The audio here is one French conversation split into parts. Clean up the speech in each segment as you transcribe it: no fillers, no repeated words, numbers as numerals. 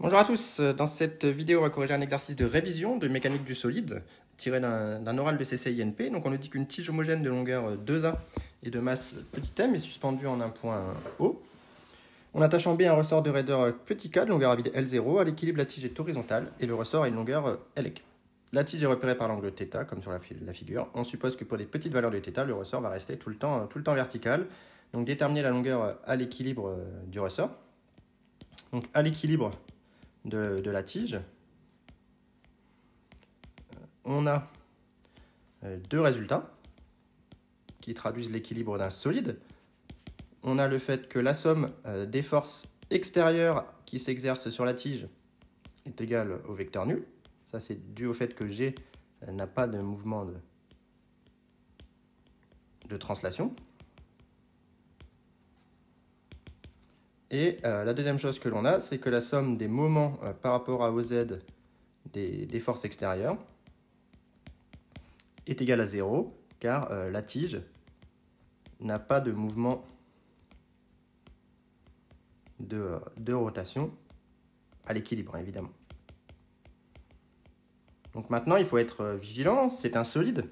Bonjour à tous, dans cette vidéo on va corriger un exercice de révision de mécanique du solide tiré d'un oral de CCINP. Donc on nous dit qu'une tige homogène de longueur 2A et de masse petit m est suspendue en un point O. On attache en B un ressort de raideur petit k de longueur vide L0. À l'équilibre, la tige est horizontale et le ressort a une longueur Lec. La tige est repérée par l'angle θ, comme sur la figure. On suppose que pour les petites valeurs de θ, le ressort va rester tout le temps vertical. Donc déterminer la longueur à l'équilibre du ressort. Donc à l'équilibre de la tige, on a deux résultats qui traduisent l'équilibre d'un solide. On a le fait que la somme des forces extérieures qui s'exercent sur la tige est égale au vecteur nul. Ça, c'est dû au fait que G n'a pas de mouvement de translation. Et la deuxième chose que l'on a, c'est que la somme des moments par rapport à OZ des forces extérieures est égale à 0, car la tige n'a pas de mouvement de rotation à l'équilibre, évidemment. Donc maintenant, il faut être vigilant, c'est un solide.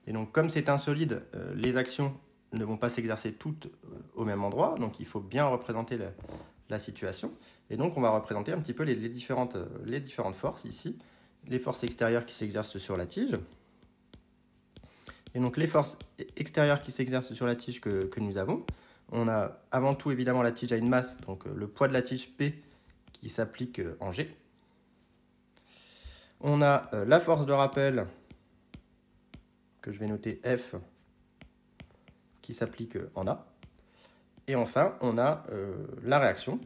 Et donc comme c'est un solide, les actions ne vont pas s'exercer toutes au même endroit, donc il faut bien représenter la situation. Et donc on va représenter un petit peu les différentes forces ici, les forces extérieures qui s'exercent sur la tige. Et donc les forces extérieures qui s'exercent sur la tige que nous avons, on a avant tout évidemment la tige a une masse, donc le poids de la tige P qui s'applique en G. On a la force de rappel, que je vais noter F, qui s'applique en A. Et enfin, on a la réaction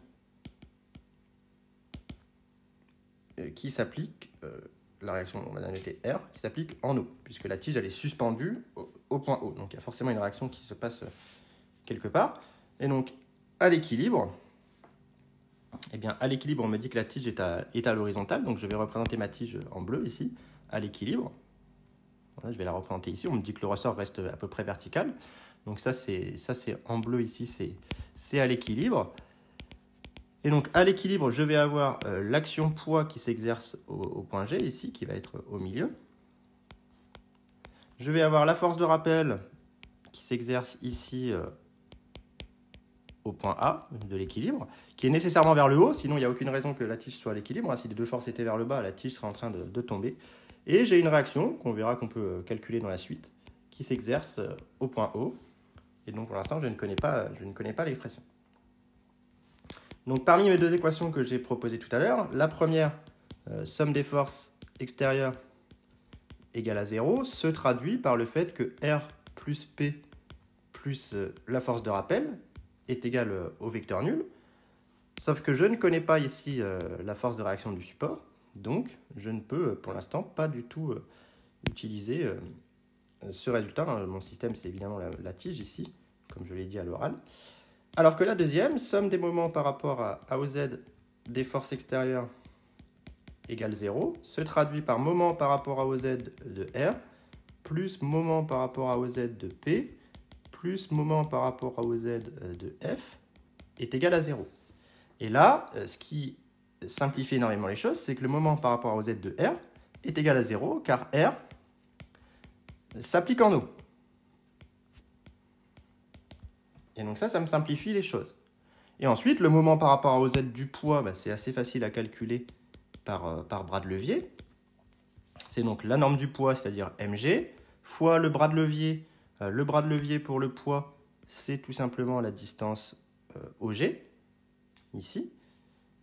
qui s'applique, la réaction, on va la noter R, qui s'applique en O, puisque la tige elle est suspendue au point O. Donc il y a forcément une réaction qui se passe quelque part. Et donc, à l'équilibre, eh bien, à l'équilibre, on me dit que la tige est à l'horizontale, donc je vais représenter ma tige en bleu ici, à l'équilibre. Voilà, je vais la représenter ici, on me dit que le ressort reste à peu près vertical. Donc ça c'est en bleu ici, c'est à l'équilibre. Et donc à l'équilibre, je vais avoir l'action poids qui s'exerce au point G ici, qui va être au milieu. Je vais avoir la force de rappel qui s'exerce ici au point A de l'équilibre, qui est nécessairement vers le haut, sinon il n'y a aucune raison que la tige soit à l'équilibre. Si les deux forces étaient vers le bas, la tige serait en train de tomber. Et j'ai une réaction, qu'on verra qu'on peut calculer dans la suite, qui s'exerce au point O. Et donc pour l'instant, je ne connais pas l'expression. Donc parmi mes deux équations que j'ai proposées tout à l'heure, la première, somme des forces extérieures égale à 0, se traduit par le fait que R plus P plus la force de rappel est égale au vecteur nul. Sauf que je ne connais pas ici la force de réaction du support, donc je ne peux pour l'instant pas du tout utiliser ce résultat. Mon système, c'est évidemment la tige ici, comme je l'ai dit à l'oral. Alors que la deuxième, somme des moments par rapport à OZ des forces extérieures égale 0, se traduit par moment par rapport à OZ de R, plus moment par rapport à OZ de P, plus moment par rapport à OZ de F, est égal à 0. Et là, ce qui simplifie énormément les choses, c'est que le moment par rapport à OZ de R est égal à 0, car R s'applique en O. Et donc ça me simplifie les choses. Et ensuite, le moment par rapport à OZ du poids, c'est assez facile à calculer par bras de levier. C'est donc la norme du poids, c'est-à-dire mg, fois le bras de levier. Le bras de levier pour le poids, c'est tout simplement la distance OG, ici.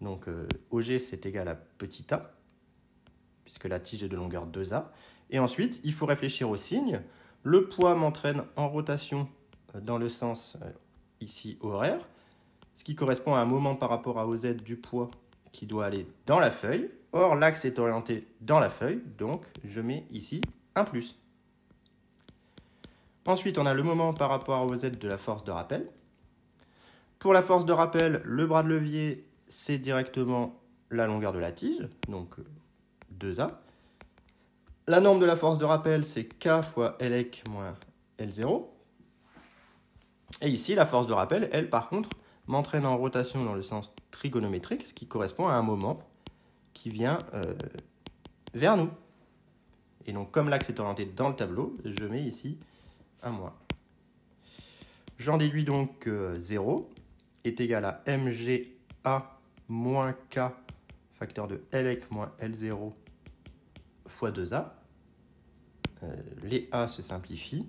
Donc OG, c'est égal à petit a, puisque la tige est de longueur 2A. Et ensuite, il faut réfléchir au signe. Le poids m'entraîne en rotation dans le sens ici horaire, ce qui correspond à un moment par rapport à OZ du poids qui doit aller dans la feuille. Or, l'axe est orienté dans la feuille, donc je mets ici un plus. Ensuite, on a le moment par rapport à OZ de la force de rappel. Pour la force de rappel, le bras de levier, c'est directement la longueur de la tige, donc 2A. La norme de la force de rappel, c'est K fois Lec moins L0. Et ici, la force de rappel, elle, par contre, m'entraîne en rotation dans le sens trigonométrique, ce qui correspond à un moment qui vient vers nous. Et donc, comme l'axe est orienté dans le tableau, je mets ici un moins. J'en déduis donc que 0 est égal à MGA moins K, facteur de Lec moins L0 fois 2A. Les A se simplifient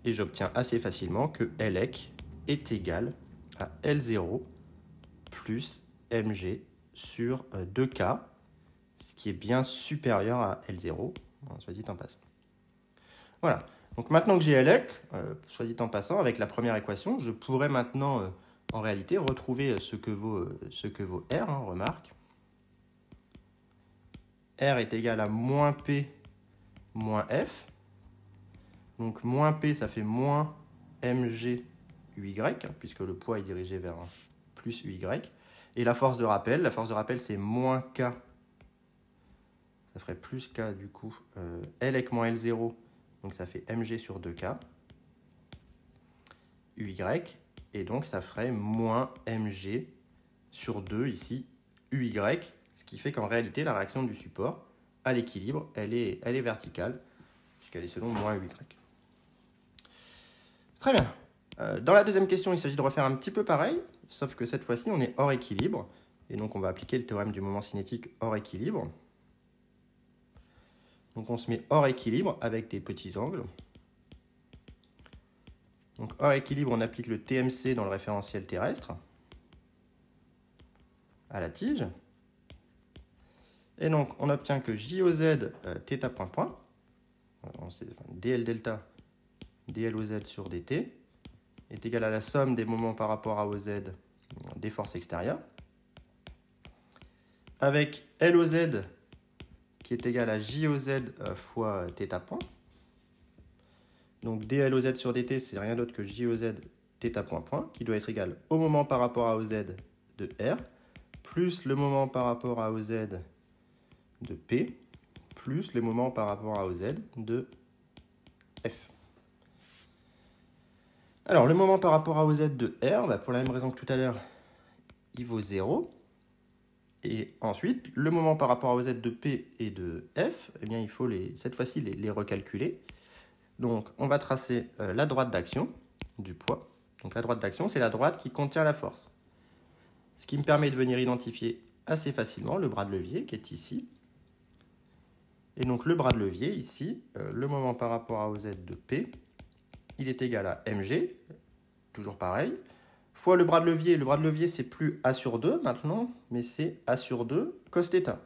et j'obtiens assez facilement que Lec est égal à L0 plus Mg sur 2K, ce qui est bien supérieur à L0, soit dit en passant. Voilà, donc maintenant que j'ai Lec, soit dit en passant, avec la première équation, je pourrais maintenant, en réalité, retrouver ce que vaut R, hein, remarque. R est égal à moins P moins F. Donc moins P, ça fait moins Mg UY, hein, puisque le poids est dirigé vers plus UY. Et la force de rappel c'est moins K, ça ferait plus K du coup, Lec moins L0, donc ça fait Mg sur 2K, UY, et donc ça ferait moins Mg sur 2 ici, UY, ce qui fait qu'en réalité la réaction du support à l'équilibre, elle est verticale, puisqu'elle est selon moins UY. Très bien. Dans la deuxième question, il s'agit de refaire un petit peu pareil, sauf que cette fois-ci, on est hors équilibre. Et donc, on va appliquer le théorème du moment cinétique hors équilibre. Donc, on se met hors équilibre avec des petits angles. Donc, hors équilibre, on applique le TMC dans le référentiel terrestre à la tige. Et donc, on obtient que JOZ θ point point, dl delta dl OZ sur dt, est égal à la somme des moments par rapport à OZ des forces extérieures, avec LOZ qui est égal à JOZ fois θ point. Donc dLOZ sur dt, c'est rien d'autre que JOZ θ point point, qui doit être égal au moment par rapport à OZ de R, plus le moment par rapport à OZ de P, plus le moment par rapport à OZ de F. Alors, le moment par rapport à OZ de R, pour la même raison que tout à l'heure, il vaut 0. Et ensuite, le moment par rapport à OZ de P et de F, eh bien, il faut cette fois-ci les recalculer. Donc, on va tracer la droite d'action du poids. Donc, la droite d'action, c'est la droite qui contient la force. Ce qui me permet de venir identifier assez facilement le bras de levier qui est ici. Et donc, le bras de levier, ici, le moment par rapport à OZ de P, il est égal à Mg, toujours pareil, fois le bras de levier. Le bras de levier, c'est plus A sur 2 maintenant, mais c'est A sur 2 cos θ.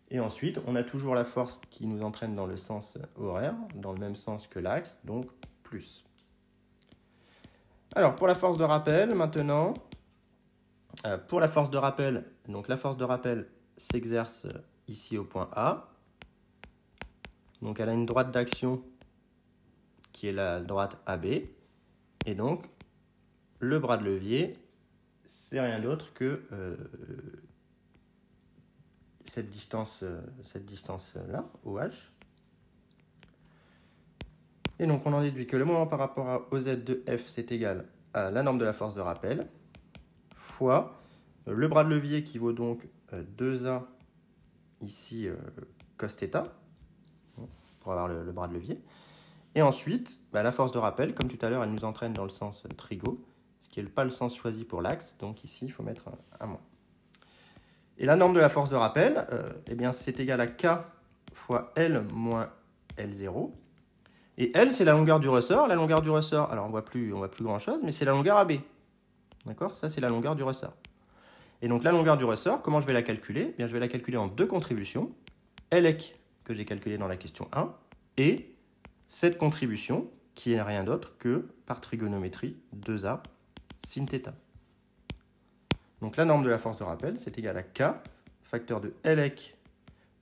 Et ensuite, on a toujours la force qui nous entraîne dans le sens horaire, dans le même sens que l'axe, donc plus. Alors, pour la force de rappel, maintenant, pour la force de rappel, donc la force de rappel s'exerce ici au point A. Donc, elle a une droite d'action qui est la droite AB. Et donc, le bras de levier, c'est rien d'autre que cette distance-là, OH. Et donc, on en déduit que le moment par rapport à OZ de F, c'est égal à la norme de la force de rappel, fois le bras de levier qui vaut donc 2A, ici, cos θ, pour avoir le bras de levier. Et ensuite, la force de rappel, comme tout à l'heure, elle nous entraîne dans le sens trigo, ce qui n'est pas le sens choisi pour l'axe, donc ici, il faut mettre un moins. Et la norme de la force de rappel, eh bien, c'est égal à K fois L moins L0. Et L, c'est la longueur du ressort. La longueur du ressort, alors on voit plus grand-chose, mais c'est la longueur AB. D'accord? Ça, c'est la longueur du ressort. Et donc, la longueur du ressort, comment je vais la calculer? Eh bien, je vais la calculer en deux contributions. Lec, que j'ai calculé dans la question 1, et cette contribution, qui n'est rien d'autre que, par trigonométrie, 2A sin θ. Donc la norme de la force de rappel, c'est égal à K, facteur de Lec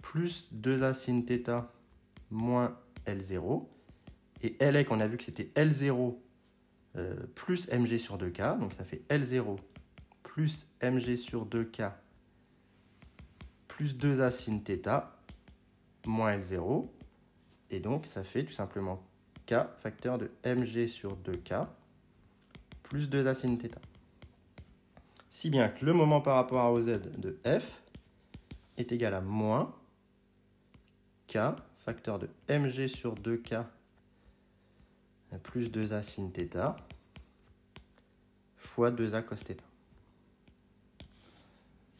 plus 2A sin θ moins L0. Et Lec, on a vu que c'était L0 plus Mg sur 2K, donc ça fait L0 plus Mg sur 2K plus 2A sin θ moins L0. Et donc, ça fait tout simplement K, facteur de Mg sur 2K, plus 2A sin θ. Si bien que le moment par rapport à OZ de F, est égal à moins K, facteur de mg sur 2K plus 2A sin θ fois 2A cos θ.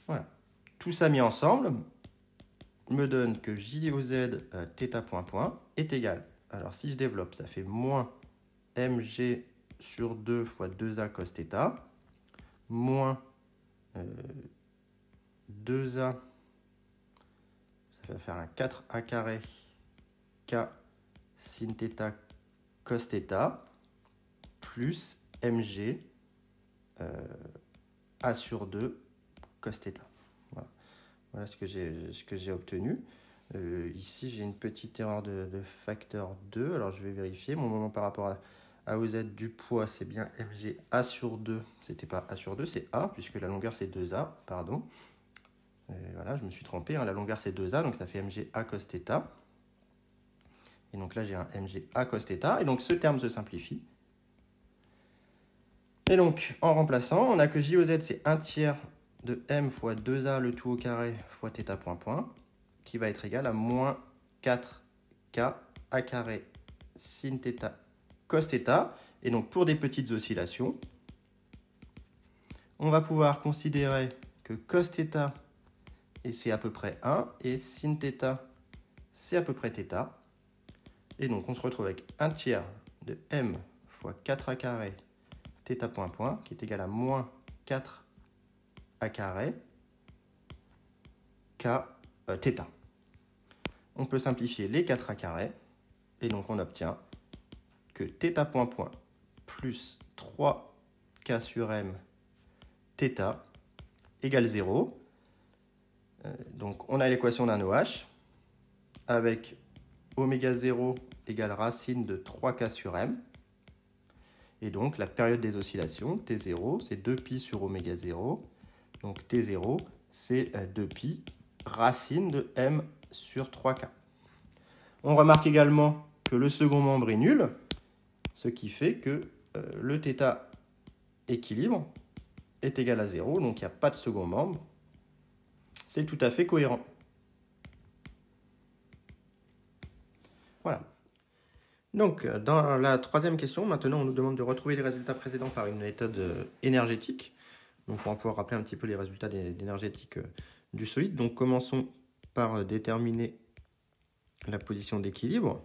Voilà. Tout ça mis ensemble me donne que J au Z θ point point est égal. Alors si je développe, ça fait moins mg sur 2 fois 2A cos θ moins 2A, ça va faire un 4A carré K sin θ cos θ plus mg A sur 2 cos θ. Voilà, voilà ce que j'ai obtenu. Ici, j'ai une petite erreur de facteur 2. Alors, je vais vérifier. Mon moment par rapport à OZ du poids, c'est bien mg A sur 2. C'était pas A sur 2, c'est A, puisque la longueur, c'est 2A. Pardon. Voilà, je me suis trompé. Hein. La longueur, c'est 2A, donc ça fait mg A cos θ. Et donc là, j'ai un mg A cos θ. Et donc, ce terme se simplifie. Et donc, en remplaçant, on a que J au Z, c'est 1 tiers de m fois 2A le tout au carré fois θ point point, qui va être égal à moins 4K A carré sin θ cos θ. Et donc, pour des petites oscillations, on va pouvoir considérer que cos θ, c'est à peu près 1, et sin θ, c'est à peu près θ. Et donc, on se retrouve avec 1 tiers de m fois 4A carré θ point point, qui est égal à moins 4A carré K θ. On peut simplifier les 4A carré, et donc on obtient que θ point point plus 3K sur m θ égale 0. Donc on a l'équation d'un OH avec oméga 0 égale racine de 3K sur m. Et donc la période des oscillations, T0, c'est 2pi sur oméga 0. Donc T0, c'est 2pi racine de m sur 3K. On remarque également que le second membre est nul, ce qui fait que le θ équilibre est égal à 0, donc il n'y a pas de second membre. C'est tout à fait cohérent. Voilà. Donc, dans la troisième question, maintenant, on nous demande de retrouver les résultats précédents par une méthode énergétique. Donc, on va pouvoir rappeler un petit peu les résultats énergétiques du solide. Donc, commençons par déterminer la position d'équilibre.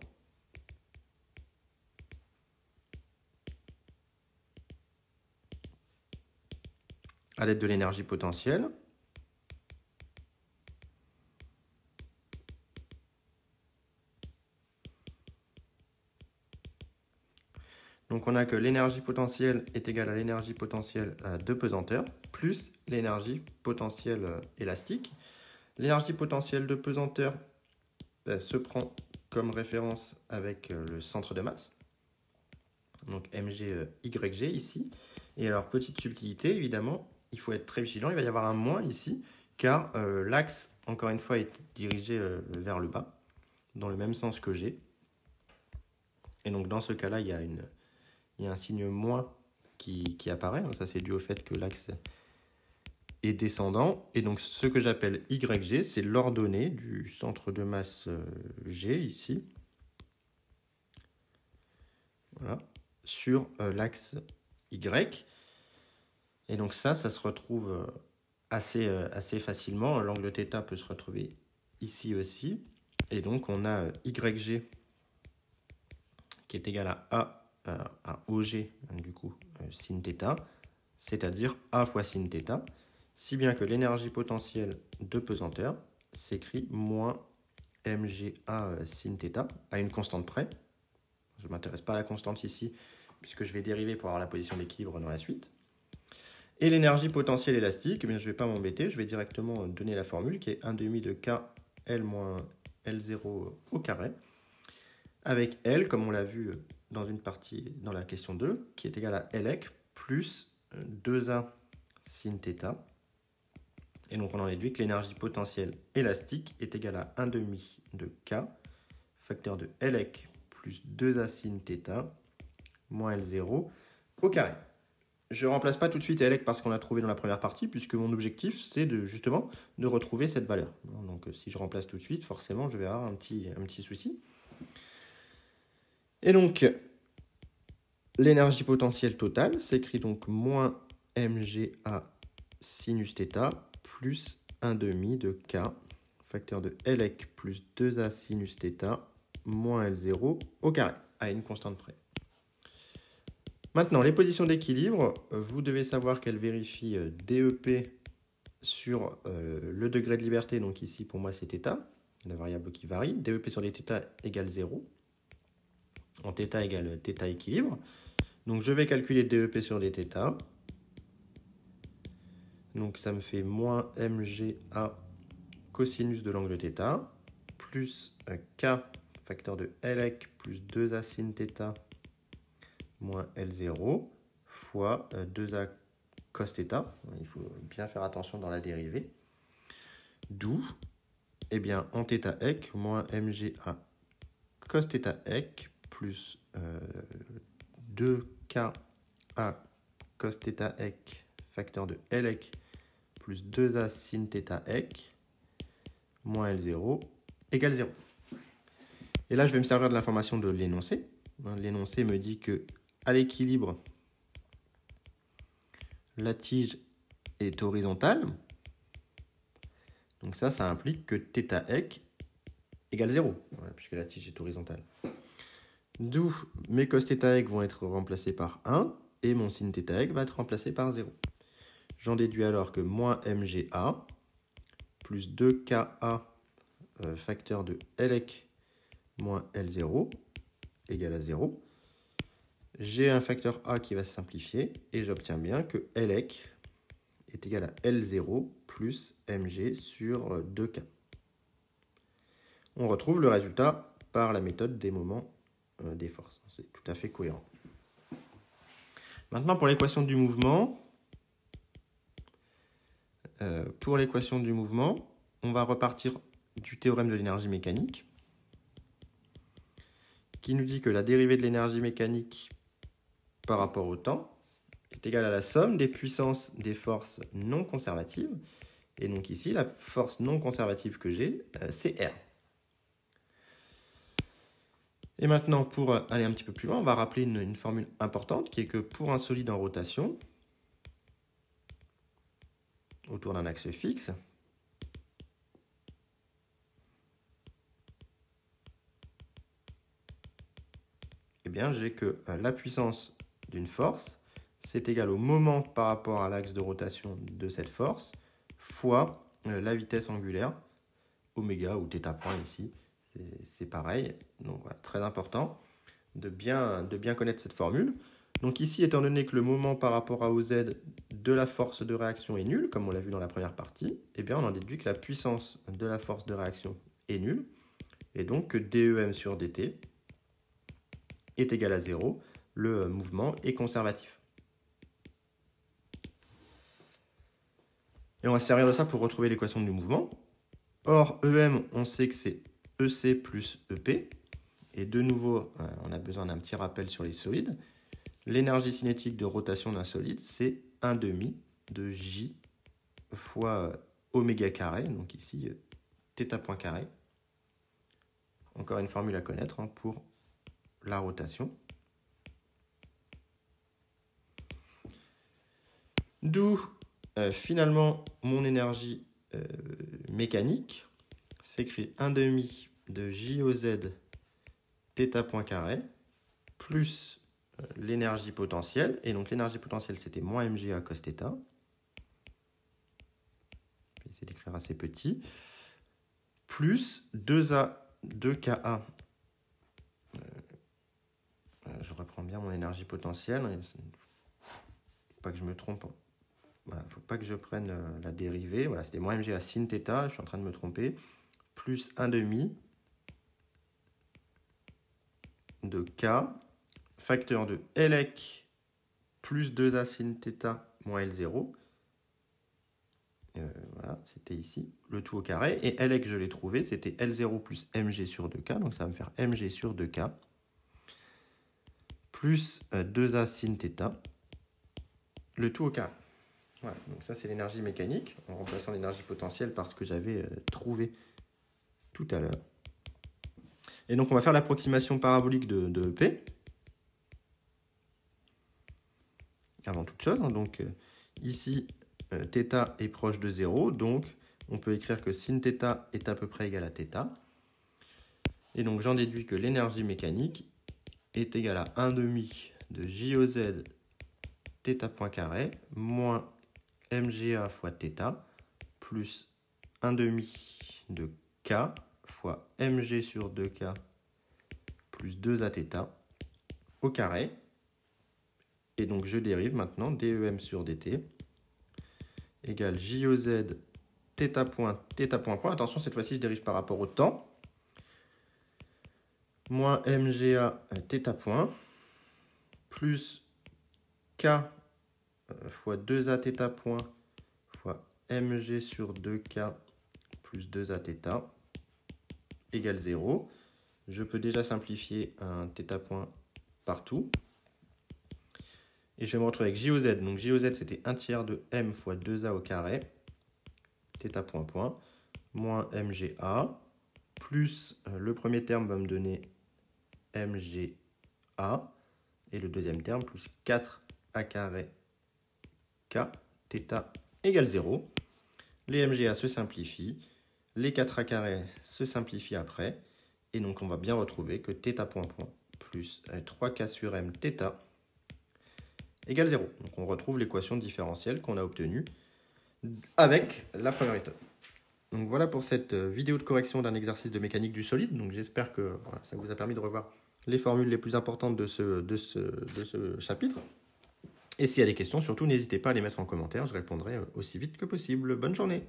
À l'aide de l'énergie potentielle. Donc on a que l'énergie potentielle est égale à l'énergie potentielle de pesanteur plus l'énergie potentielle élastique. L'énergie potentielle de pesanteur se prend comme référence avec le centre de masse, donc mg yg ici. Et alors petite subtilité, évidemment, il faut être très vigilant, il va y avoir un moins ici, car l'axe, encore une fois, est dirigé vers le bas, dans le même sens que G. Et donc dans ce cas-là, il y a un signe moins qui apparaît. Ça, c'est dû au fait que l'axe est descendant. Et donc, ce que j'appelle YG, c'est l'ordonnée du centre de masse G, ici. Voilà. Sur l'axe Y. Et donc, ça se retrouve assez facilement. L'angle θ peut se retrouver ici aussi. Et donc, on a YG qui est égal à OG, du coup, sin θ, c'est-à-dire A fois sin θ, si bien que l'énergie potentielle de pesanteur s'écrit moins mga sin θ à une constante près. Je ne m'intéresse pas à la constante ici, puisque je vais dériver pour avoir la position d'équilibre dans la suite. Et l'énergie potentielle élastique, eh bien, je ne vais pas m'embêter, je vais directement donner la formule qui est 1,5 de K L moins L0 au carré, avec L, comme on l'a vu dans une partie dans la question 2, qui est égal à Lec plus 2A sin θ. Et donc on en déduit que l'énergie potentielle élastique est égale à 1,5 de K, facteur de Lec plus 2A sin θ, moins L0 au carré. je ne remplace pas tout de suite Lec parce qu'on l'a trouvé dans la première partie, puisque mon objectif, c'est justement de retrouver cette valeur. Donc si je remplace tout de suite, forcément, je vais avoir un petit souci. Et donc, l'énergie potentielle totale s'écrit donc moins mGA sinus θ plus 1/2 de K, facteur de Lec plus 2A sinus θ moins L0 au carré, à une constante près. Maintenant, les positions d'équilibre, vous devez savoir qu'elles vérifient DEP sur le degré de liberté, donc ici pour moi c'est θ, la variable qui varie, DEP sur les θ égale 0, en θ égale θ équilibre. Donc je vais calculer DEP sur les θ, donc ça me fait moins mGA cosinus de l'angle θ, plus K, facteur de Lec plus 2A sin θ moins L0 fois 2A cos θ. Il faut bien faire attention dans la dérivée. D'où, eh bien, en θ ec, moins mGA cos θ ec plus 2Ka cos θ ec, facteur de Lec plus 2A sin θ ec moins L0 égale 0. Et là, je vais me servir de l'information de l'énoncé. L'énoncé me dit que à l'équilibre, la tige est horizontale. Donc ça implique que θ ec égale 0, puisque la tige est horizontale. D'où mes cos θ ec vont être remplacés par 1 et mon sin θ ec va être remplacé par 0. J'en déduis alors que moins mGA plus 2Ka facteur de Lec moins L0 égale à 0. J'ai un facteur A qui va se simplifier et j'obtiens bien que Lec est égal à L0 plus mg sur 2K. On retrouve le résultat par la méthode des moments des forces. C'est tout à fait cohérent. Maintenant, pour l'équation du mouvement, on va repartir du théorème de l'énergie mécanique qui nous dit que la dérivée de l'énergie mécanique par rapport au temps est égale à la somme des puissances des forces non conservatives. Et donc ici, la force non conservative que j'ai, c'est R. Et maintenant, pour aller un petit peu plus loin, on va rappeler une formule importante qui est que pour un solide en rotation, autour d'un axe fixe, eh bien, j'ai que la puissance d'une force, c'est égal au moment par rapport à l'axe de rotation de cette force, fois la vitesse angulaire, oméga ou θ point ici, c'est pareil. Donc voilà, très important de bien connaître cette formule. Donc ici, étant donné que le moment par rapport à OZ de la force de réaction est nul, comme on l'a vu dans la première partie, eh bien on en déduit que la puissance de la force de réaction est nulle, et donc que DEM sur DT est égal à 0, le mouvement est conservatif. Et on va se servir de ça pour retrouver l'équation du mouvement. Or, EM, on sait que c'est EC plus EP. Et de nouveau, on a besoin d'un petit rappel sur les solides. L'énergie cinétique de rotation d'un solide, c'est 1/2 de J fois oméga carré. Donc ici, θ point carré. Encore une formule à connaître pour la rotation. D'où, finalement, mon énergie mécanique s'écrit 1/2 de JOZ θ point carré plus l'énergie potentielle. Et donc l'énergie potentielle, c'était moins mGA cos θ. Je vais essayer d'écrire assez petit. Plus 2Ka. Je reprends bien mon énergie potentielle. Il ne faut pas que je me trompe. Voilà, il ne faut pas que je prenne la dérivée. Voilà, c'était moins mGA sin θ. Je suis en train de me tromper. Plus 1/2 de K, facteur de Lec plus 2A sin θ moins L0. Voilà, c'était ici, le tout au carré. Et Lec, je l'ai trouvé, c'était L0 plus mg sur 2K, donc ça va me faire mg sur 2K, plus 2A sin θ, le tout au carré. Voilà, donc ça c'est l'énergie mécanique, en remplaçant l'énergie potentielle par ce que j'avais trouvé tout à l'heure. Et donc on va faire l'approximation parabolique de P. Avant toute chose, hein, donc ici, θ est proche de 0, donc on peut écrire que sin θ est à peu près égal à θ. Et donc j'en déduis que l'énergie mécanique est égale à 1/2 de JOZ θ point carré moins MGA fois θ plus 1/2 de K fois Mg sur 2K plus 2Aθ au carré. Et donc je dérive maintenant DEM sur DT égale JOZ θ point. Attention, cette fois-ci je dérive par rapport au temps. Moins MGA θ point plus K fois 2Aθ point fois Mg sur 2K plus 2Aθ égale 0. Je peux déjà simplifier un θ point partout. Et je vais me retrouver avec JOZ. Donc JOZ, c'était 1/3 de M fois 2A au carré, θ point point, moins MGA, plus le premier terme va me donner MGA, et le deuxième terme, plus 4A carré K, θ égale 0. Les MGA se simplifient, les 4A carré se simplifient après, et donc on va bien retrouver que θ point point plus 3K sur M θ égale 0. Donc on retrouve l'équation différentielle qu'on a obtenue avec la première étape. Donc voilà pour cette vidéo de correction d'un exercice de mécanique du solide. Donc j'espère que voilà, ça vous a permis de revoir les formules les plus importantes de ce chapitre. Et s'il y a des questions, surtout n'hésitez pas à les mettre en commentaire, je répondrai aussi vite que possible. Bonne journée!